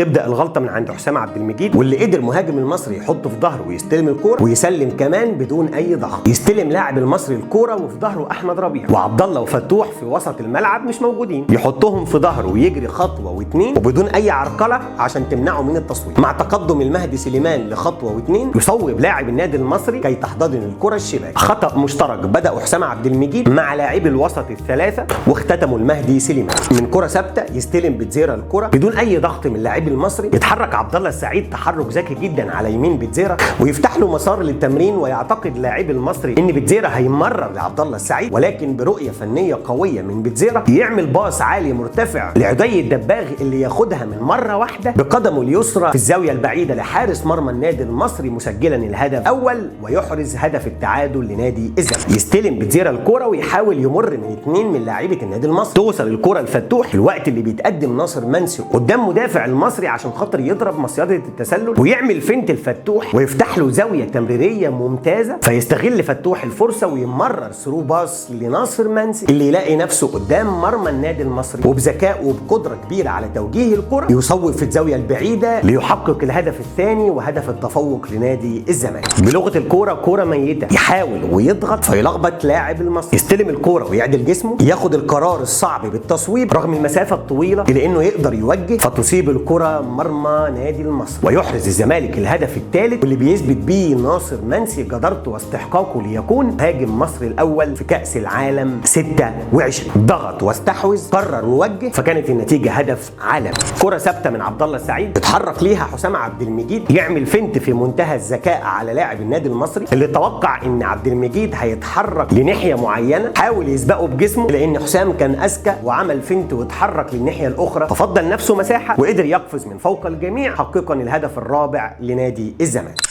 تبدا الغلطه من عند حسام عبد المجيد، واللي قدر مهاجم المصري يحطه في ظهره ويستلم الكوره ويسلم كمان بدون اي ضغط. يستلم لاعب المصري الكوره وفي ظهره احمد ربيع وعبد الله وفتوح في وسط الملعب مش موجودين، يحطهم في ظهره ويجري خطوه واثنين وبدون اي عرقله عشان تمنعه من التصويب. مع تقدم المهدي سليمان لخطوه واثنين يصوب لاعب النادي المصري كي تحتضن الكره الشباك. خطا مشترك بدا حسام عبد المجيد مع لاعبي الوسط الثلاثه واختتموا المهدي سليمان. من كره ثابته يستلم بتزيرا الكره بدون اي ضغط من لاعبي المصري، يتحرك عبد الله السعيد تحرك ذكي جدا على يمين بتزيرا ويفتح له مسار للتمرير، ويعتقد لاعبي المصري ان بتزيرا هيمرر لعبد الله السعيد، ولكن برؤيه فنيه قويه من بتزيرا يعمل باص عالي مرتفع لعدي الدباغ اللي ياخدها من مره واحده بقدمه اليسرى في الزاويه البعيده لحارس مرمى النادي المصري، مسجلا الهدف الاول ويحرز هدف التعادل لنادي الزمالك. يستلم بتزيرا الكره ويحاول يمر من اثنين من لاعيبه النادي المصري، توصل الكره لفتوح في الوقت اللي بيتقدم ناصر منسي قدام مدافع المصري عشان خاطر يضرب مصيده التسلل، ويعمل فنت الفتوح ويفتح له زاويه تمريريه ممتازه، فيستغل فتوح الفرصه ويمرر ثرو باص لناصر منسي اللي يلاقي نفسه قدام مرمى النادي المصري، وبذكاء وبقدره كبيره على توجيه الكره يصوب في الزاويه البعيده ليحقق الهدف الثاني وهدف التفوق لنادي الزمالك. بلغه الكوره كوره ميته، يحاول ويضغط فيلخبط لاعب المصري، يستلم الكوره ويعدل جسمه، ياخد القرار الصعب بالتصويب رغم المسافه الطويله الا انه يقدر يوجه فتصيب الكره مرمى نادي المصري، ويحرز الزمالك الهدف الثالث واللي بيثبت بيه ناصر منسي جدارته واستحقاقه ليكون مهاجم مصر الاول في كاس العالم 26. ضغط واستحوذ، قرر ووجه، فكانت النتيجه هدف عالمي. كره ثابته من عبد الله السعيد اتحرك ليها حسام عبد المجيد، يعمل فنت في منتهى الذكاء على لاعب النادي المصري اللي توقع ان عبد المجيد هيتحرك لناحيه معينه، حاول يسبقه بجسمه لان حسام كان اذكى وعمل فنت واتحرك للناحيه الاخرى، ففضل نفسه مساحه وقدر يقفز من فوق الجميع حقيقا الهدف الرابع لنادي الزمالك.